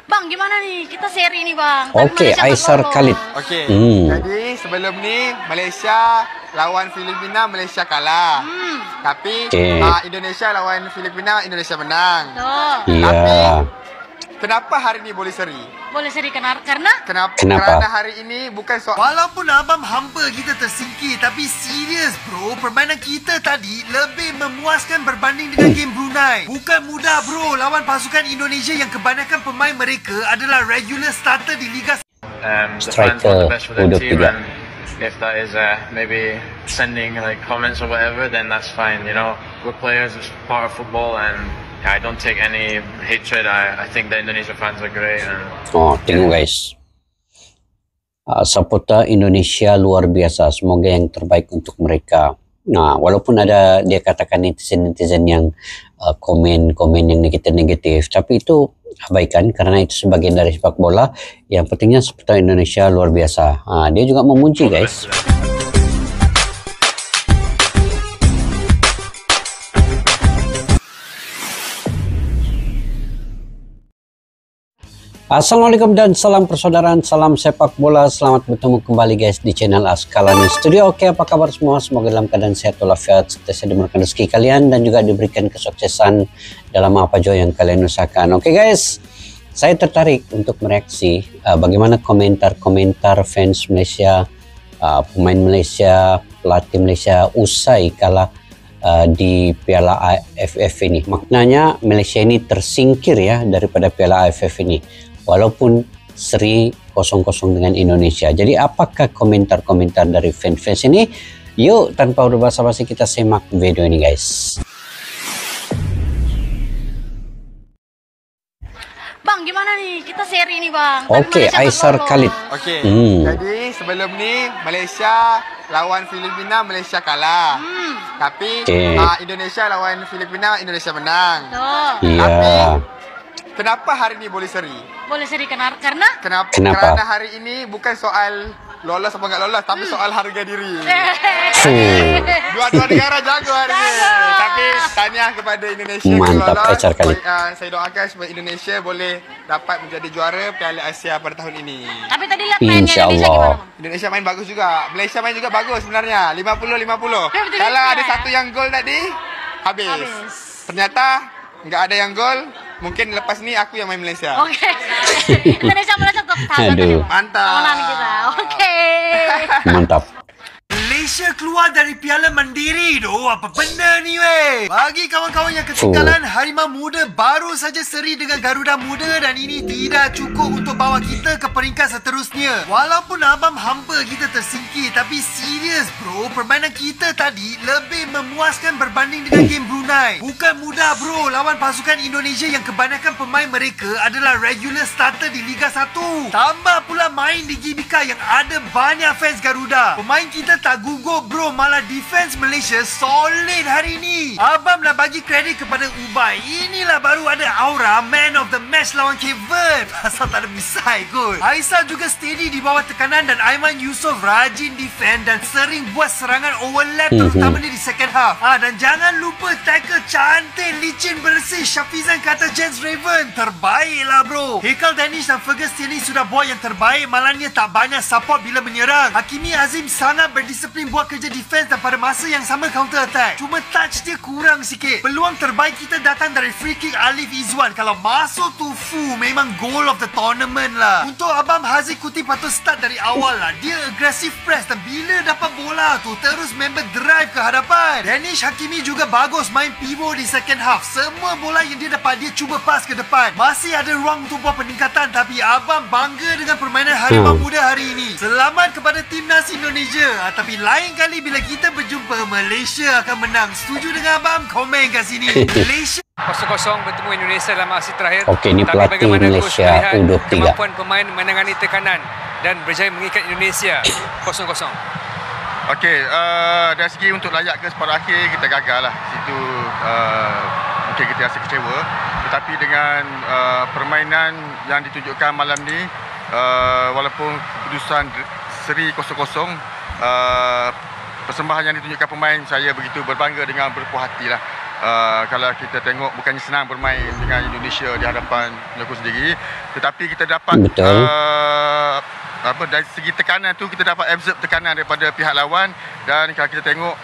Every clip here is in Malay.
Bang, gimana nih? Kita seri nih, Bang. Okey, Aisar Khalid. Okey. Jadi sebelum ni Malaysia lawan Filipina, Malaysia kalah. Tapi Indonesia lawan Filipina, Indonesia menang. Tapi kenapa hari ni boleh seri? Boleh seri karena? Kerana hari ini bukan soal. Walaupun abang hampa kita tersingkir, tapi serius bro, permainan kita tadi lebih memuaskan berbanding dengan game Brunei. Bukan mudah bro lawan pasukan Indonesia yang kebanyakan pemain mereka adalah regular starter di Liga. Striker udah 3. If that is maybe sending like comments or whatever, then that's fine. You know, we're players, it's part of football, and I don't take any hatred. I think the Indonesia fans are great. Tengok guys, supporter Indonesia luar biasa. Semoga yang terbaik untuk mereka. Nah, walaupun ada dia katakan netizen yang komen yang negatif, tapi itu abaikan karena itu sebagian dari sepak bola. Yang pentingnya supporter Indonesia luar biasa. Dia juga memuji guys. Assalamualaikum dan salam persaudaraan, salam sepak bola. Selamat bertemu kembali guys di channel Askalani Studio. Oke, apa kabar semua? Semoga dalam keadaan sehat walafiat, serta dimurahkan rezeki kalian dan juga diberikan kesuksesan dalam apa jua yang kalian usahakan. Oke guys, saya tertarik untuk mereaksi bagaimana komentar fans Malaysia, pemain Malaysia, pelatih Malaysia usai kalah di Piala AFF ini. Maknanya Malaysia ini tersingkir ya daripada Piala AFF ini, walaupun seri 0-0 dengan Indonesia. Jadi apakah komentar dari fans ini? Yuk, tanpa berbasa-basi kita simak video ini guys. Bang, gimana nih? Kita seri nih, Bang. Okey, Aisar Khalid. Okey. Jadi sebelum ni Malaysia lawan Filipina, Malaysia kalah. Tapi Indonesia lawan Filipina, Indonesia menang. Tapi kenapa hari ni boleh seri? Boleh seri kenapa? Kerana hari ini bukan soal lolos apa enggak lolos, tapi soal harga diri. Dua negara jago hari ini. Tapi tahniah kepada Indonesia. Mantap, Aisar Khalid. Saya doakan supaya Indonesia boleh dapat menjadi juara Piala Asia pada tahun ini. Tapi tadi lihat mainnya Indonesia gimana, Bang? Indonesia main bagus juga. Malaysia main juga bagus sebenarnya. 50-50. Kalau ada satu yang gol tadi, habis. Ternyata enggak ada yang gol. Mungkin lepas ni aku yang main Malaysia. Okey. Indonesia tetap tahan. Mantap. Kita. Okey. Mantap. Malaysia keluar dari Piala Mandiri doh. Apa benda ni weh? Bagi kawan-kawan yang ketinggalan, Harimau Muda baru saja seri dengan Garuda Muda dan ini tidak cukup untuk bawa kita ke peringkat seterusnya. Walaupun abang hampa kita tersingkir, tapi serius bro, permainan kita tadi lebih memuaskan berbanding dengan game Brunei. Bukan mudah bro lawan pasukan Indonesia yang kebanyakan pemain mereka adalah regular starter di Liga 1. Tambah pula main di GBK yang ada banyak fans Garuda. Pemain kita tak gugup bro, malah defense Malaysia solid hari ini. Abang dah bagi kredit kepada Ubay. Inilah baru ada aura man of the match lawan Cape Verde. Asal tak ada misai kot. Aisyah juga steady di bawah tekanan dan Aiman Yusof rajin defend dan sering buat serangan overlap terutamanya di second half. Dan jangan lupa tackle cantik, licin, bersih Syafizan kata Jens Raven. Terbaiklah bro. Haikal Danish dan Fergus Tilly sudah buat yang terbaik, malangnya tak banyak support bila menyerang. Hakimi Azim sangat berdisiplin buat kerja defense dan pada masa yang sama counter attack. Cuma touch dia kurang sikit. Peluang terbaik kita datang dari free kick Alif Izwan. Kalau masuk tu memang goal of the tournament lah. Untuk Abang Haziq Kuti patut start dari awal lah. Dia aggressive press dan bila dapat bola tu terus member drive ke hadapan. Danish Hakimi juga bagus main pivot di second half. Semua bola yang dia dapat dia cuba pass ke depan. Masih ada ruang untuk buat peningkatan, tapi Abang bangga dengan permainan Harimau Muda hari ini. Selamat kepada timnas Indonesia. Tapi lain kali bila kita berjumpa, Malaysia akan menang. Setuju dengan Abang? Komen kat sini. Malaysia 0-0 bertemu Indonesia dalam aksi terakhir. Okey, ini pelatih Malaysia U23. Kemampuan pemain menangani tekanan dan berjaya mengikat Indonesia 0-0. Okey, dari segi untuk layak ke separuh akhir kita gagal lah. Situ mungkin kita rasa kecewa. Tetapi dengan permainan yang ditunjukkan malam ni, walaupun keputusan seri 0-0, persembahan yang ditunjukkan pemain, saya begitu berbangga dengan berpuas hati lah. kalau kita tengok bukannya senang bermain dengan Indonesia di hadapan penyokong sendiri, tetapi kita dapat dari segi tekanan tu kita dapat absorb tekanan daripada pihak lawan. Dan kalau kita tengok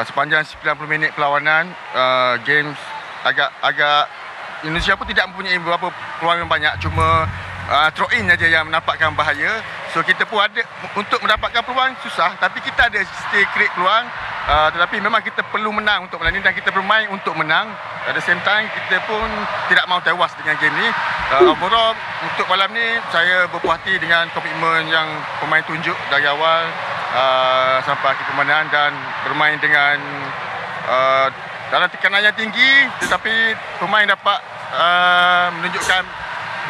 sepanjang 90 minit perlawanan, games agak Indonesia pun tidak mempunyai beberapa peluang yang banyak, cuma throw in saja yang menampakkan bahaya. So kita pun ada untuk mendapatkan peluang susah, tapi kita ada still create peluang, tetapi memang kita perlu menang untuk menang dan kita bermain untuk menang. At the same time kita pun tidak mahu tewas dengan game ni. Overall untuk malam ni saya berpuas hati dengan komitmen yang pemain tunjuk dari awal sampai akhir permainan, dan bermain dengan dalam tekanan yang tinggi, tetapi pemain dapat menunjukkan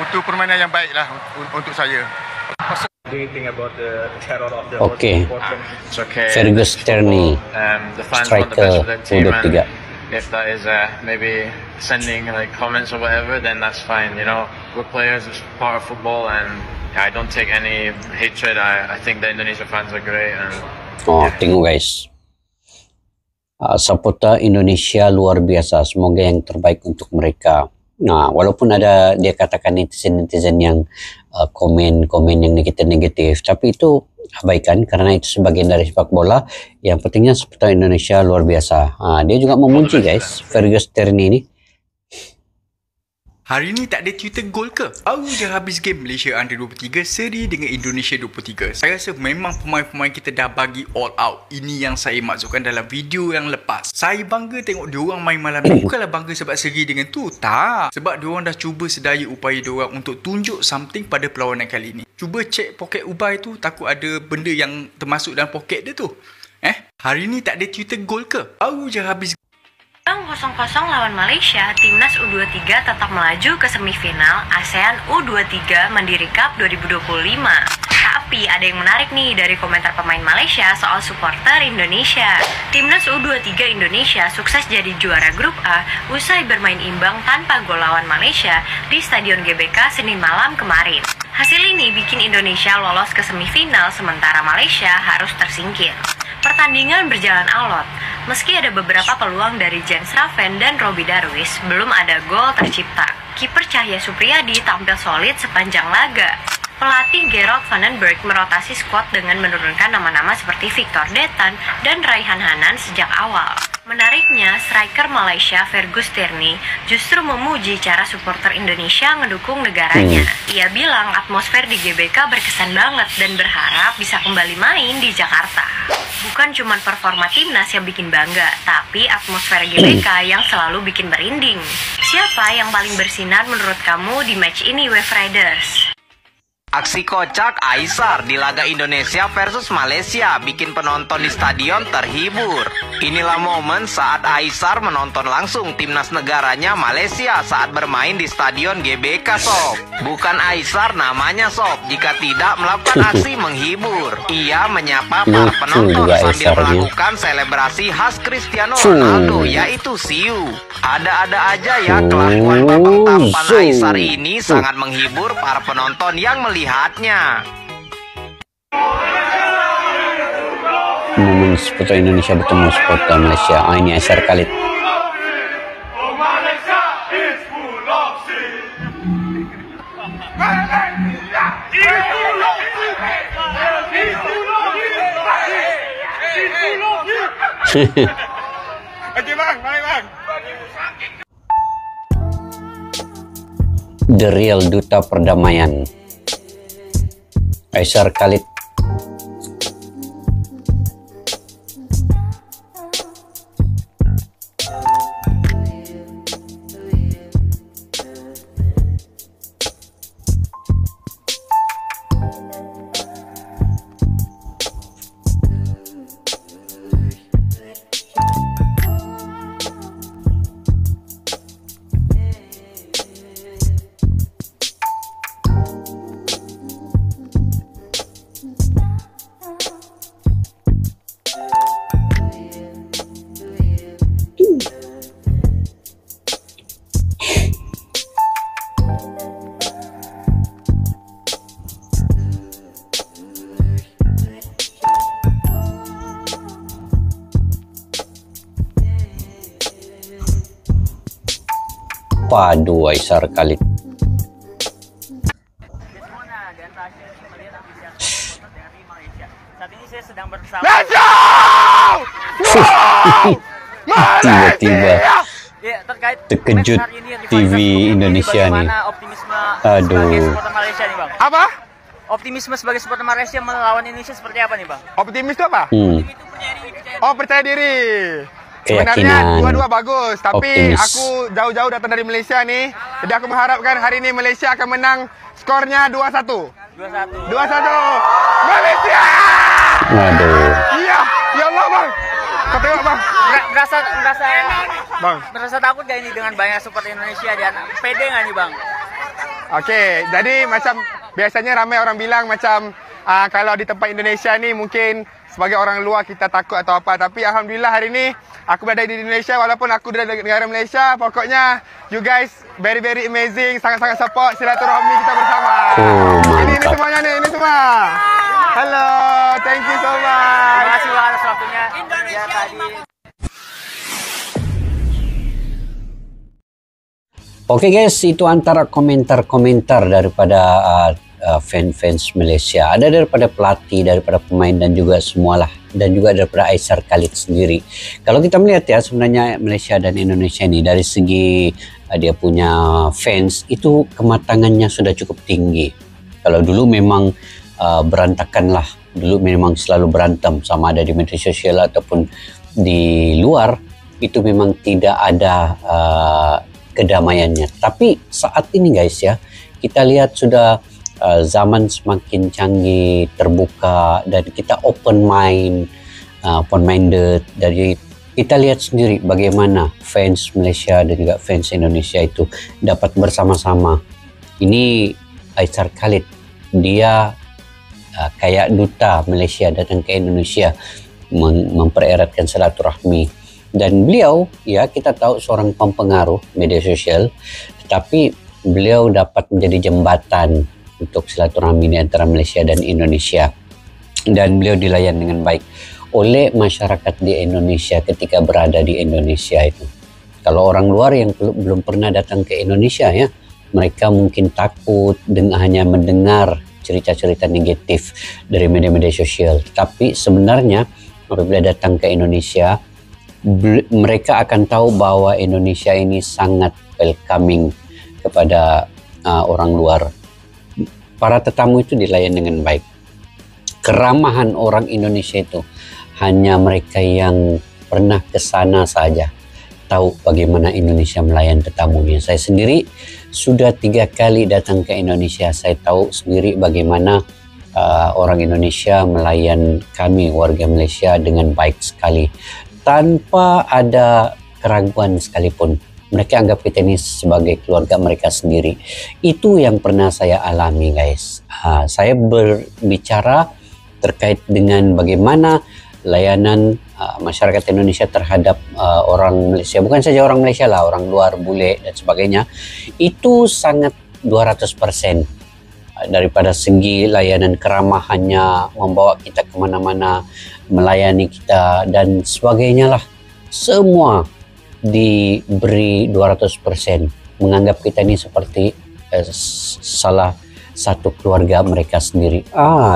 mutu permainan yang baiklah untuk saya. Oke, Fergus Tierney, striker U23. If that is maybe sending like comments or whatever, then that's fine. You know, we're players, it's part of football, and I don't take any hatred. I think the Indonesia fans are great. And tengok guys, supporter Indonesia luar biasa. Semoga yang terbaik untuk mereka. Nah, walaupun ada dia katakan netizen yang komen yang negatif, tapi itu abaikan karena itu sebagian dari sepak bola. Yang pentingnya supporter Indonesia luar biasa. Dia juga memuji guys Fergus Tierney ini. Hari ni tak ada Twitter gol ke? Baru je habis game Malaysia Under-23 seri dengan Indonesia 23. Saya rasa memang pemain-pemain kita dah bagi all out. Ini yang saya maksudkan dalam video yang lepas. Saya bangga tengok diorang main malam ni. Bukanlah bangga sebab seri dengan tu. Tak. Sebab diorang dah cuba sedaya upaya diorang untuk tunjuk something pada perlawanan kali ni. Cuba cek poket Ubay tu. Takut ada benda yang termasuk dalam poket dia tu. Hari ni tak ada Twitter gol ke? Baru je habis 0-0 lawan Malaysia, Timnas U23 tetap melaju ke semifinal ASEAN U23 Mandiri Cup 2025. Tapi ada yang menarik nih dari komentar pemain Malaysia soal supporter Indonesia. Timnas U23 Indonesia sukses jadi juara grup A usai bermain imbang tanpa gol lawan Malaysia di Stadion GBK Senin malam kemarin. Hasil ini bikin Indonesia lolos ke semifinal sementara Malaysia harus tersingkir. Pertandingan berjalan alot. Meski ada beberapa peluang dari Jens Raven dan Robbie Darwish, belum ada gol tercipta. Kiper Cahya Supriyadi tampil solid sepanjang laga. Pelatih Gerald van den Berg merotasi skuad dengan menurunkan nama-nama seperti Victor Detan dan Raihan Hanan sejak awal. Menariknya, striker Malaysia Fergus Tierney justru memuji cara supporter Indonesia ngedukung negaranya. Ia bilang atmosfer di GBK berkesan banget dan berharap bisa kembali main di Jakarta. Bukan cuma performa timnas yang bikin bangga, tapi atmosfer GBK yang selalu bikin merinding. Siapa yang paling bersinar menurut kamu di match ini, Wave Riders? Aksi kocak Aisar di laga Indonesia versus Malaysia bikin penonton di stadion terhibur. Inilah momen saat Aisar menonton langsung timnas negaranya Malaysia saat bermain di stadion GBK Sob. Bukan Aisar namanya Sob jika tidak melakukan aksi menghibur. Ia menyapa para penonton sambil melakukan selebrasi khas Cristiano Ronaldo, yaitu siu. Ada-ada aja ya kelakuan babak tampan Aisar ini sangat menghibur para penonton yang melihatnya. Momen supporter Indonesia bertemu supporter Malaysia. Ini Aisar Khalid. The real duta perdamaian, Aisar Khalid. Padu Aisar Khalid. Saat ini saya sedang bersama. Tiba-tiba Ya, terkait terkejut match hari ini yang TV difasilitasi Indonesia nih. bagaimana optimisme Aduh. sebagai supporter Malaysia nih, Bang? Apa? Optimisme sebagai supporter Malaysia melawan Indonesia seperti apa nih, Bang? Optimis itu apa? Oh, percaya diri. Keyakinan. Sebenarnya dua-dua bagus, tapi Optimis. aku jauh-jauh datang dari Malaysia nih. Jadi aku mengharapkan hari ini Malaysia akan menang, skornya 2-1. 2-1. Malaysia! Waduh. Iya, ya Allah bang. Kau tengok bang. Merasa takut gak ini dengan banyak supporter Indonesia dan pede nggak nih, Bang? Okey, jadi macam biasanya ramai orang bilang macam kalau di tempat Indonesia ni mungkin sebagai orang luar kita takut atau apa, tapi alhamdulillah hari ni aku berada di Indonesia walaupun aku dari negara Malaysia. Pokoknya you guys very amazing, sangat-sangat support silaturahmi kita bersama. Ini semuanya nih, ini semua. Hello, thank you so much. Terima kasih Bang atas waktunya. Ya, tadi. Oke guys, itu antara komentar-komentar daripada fans Malaysia. Ada daripada pelatih, daripada pemain dan juga semualah. Dan juga daripada Aisar Khalid sendiri. Kalau kita melihat ya, sebenarnya Malaysia dan Indonesia ini dari segi dia punya fans itu kematangannya sudah cukup tinggi. Kalau dulu memang berantakan lah. Dulu memang selalu berantem, sama ada di media sosial ataupun di luar. Itu memang tidak ada kedamaiannya. Tapi saat ini guys ya, kita lihat sudah zaman semakin canggih, terbuka, dan kita open minded. Dari kita lihat sendiri bagaimana fans Malaysia dan juga fans Indonesia itu dapat bersama-sama. Ini Aisar Khalid, dia kayak duta Malaysia datang ke Indonesia mempereratkan silaturahmi. Dan beliau, ya kita tahu seorang pempengaruh media sosial, tetapi beliau dapat menjadi jembatan untuk silaturahmi di antara Malaysia dan Indonesia. Dan beliau dilayan dengan baik oleh masyarakat di Indonesia ketika berada di Indonesia itu. Kalau orang luar yang belum pernah datang ke Indonesia ya, mereka mungkin takut dengan hanya mendengar cerita-cerita negatif dari media-media sosial. Tapi sebenarnya apabila datang ke Indonesia, mereka akan tahu bahwa Indonesia ini sangat welcoming kepada orang luar. Para tetamu itu dilayan dengan baik. Keramahan orang Indonesia itu hanya mereka yang pernah ke sana saja tahu bagaimana Indonesia melayan tetamunya. Saya sendiri sudah 3 kali datang ke Indonesia. Saya tahu sendiri bagaimana orang Indonesia melayan kami warga Malaysia dengan baik sekali, tanpa ada keraguan sekalipun. Mereka anggap kita ini sebagai keluarga mereka sendiri. Itu yang pernah saya alami guys. Saya berbicara terkait dengan bagaimana layanan masyarakat Indonesia terhadap orang Malaysia. Bukan saja orang Malaysia lah, orang luar, bule dan sebagainya. Itu sangat 200%. Daripada segi layanan keramahannya, membawa kita kemana-mana, melayani kita dan sebagainya lah. Semua diberi 200%. Menganggap kita ini seperti salah satu keluarga mereka sendiri.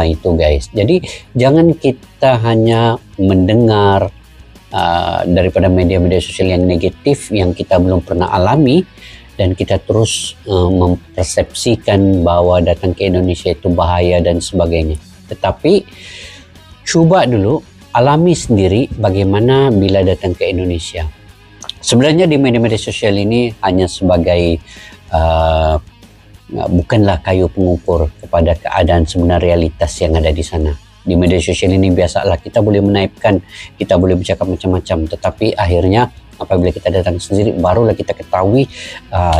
Itu guys. Jadi jangan kita hanya mendengar daripada media-media sosial yang negatif yang kita belum pernah alami, dan kita terus mempersepsikan bahwa datang ke Indonesia itu bahaya dan sebagainya. Tetapi coba dulu alami sendiri bagaimana bila datang ke Indonesia. Sebenarnya di media-media sosial ini hanya sebagai bukanlah kayu pengukur kepada keadaan sebenar realitas yang ada di sana. Di media sosial ini biasalah kita boleh menaipkan, kita boleh bercakap macam-macam, tetapi akhirnya apabila kita datang sendiri barulah kita ketahui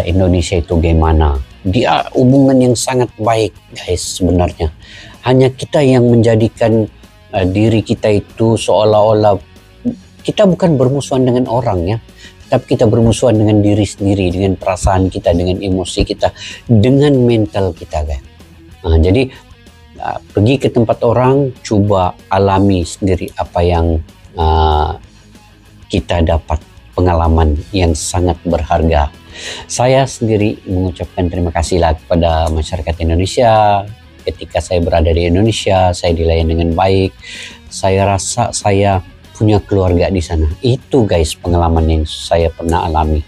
Indonesia itu bagaimana. Dia hubungan yang sangat baik guys sebenarnya. Hanya kita yang menjadikan diri kita itu seolah-olah kita bukan bermusuhan dengan orang ya, tapi kita bermusuhan dengan diri sendiri, dengan perasaan kita, dengan emosi kita, dengan mental kita guys. Jadi pergi ke tempat orang, coba alami sendiri apa yang kita dapat, pengalaman yang sangat berharga Saya sendiri mengucapkan terima kasih lah kepada masyarakat Indonesia. Ketika saya berada di Indonesia, saya dilayani dengan baik. Saya rasa saya punya keluarga di sana. Itu guys pengalaman yang saya pernah alami,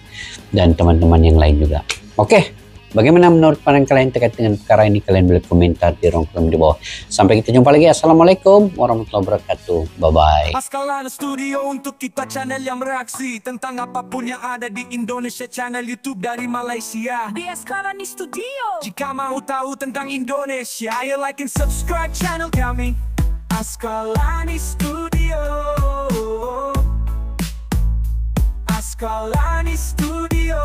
dan teman-teman yang lain juga. Oke, bagaimana menurut pandangan kalian terkait dengan perkara ini? Kalian boleh komentar di ruang komen di bawah. Sampai kita jumpa lagi. Assalamualaikum warahmatullahi wabarakatuh. Bye-bye. Askalana Studio untuk kita channel yang bereaksi tentang apapun yang ada di Indonesia, channel YouTube dari Malaysia di Askalana Studio. Jika mau tahu tentang Indonesia, ayo like and subscribe channel kami Askalana Studio. Askalana Studio.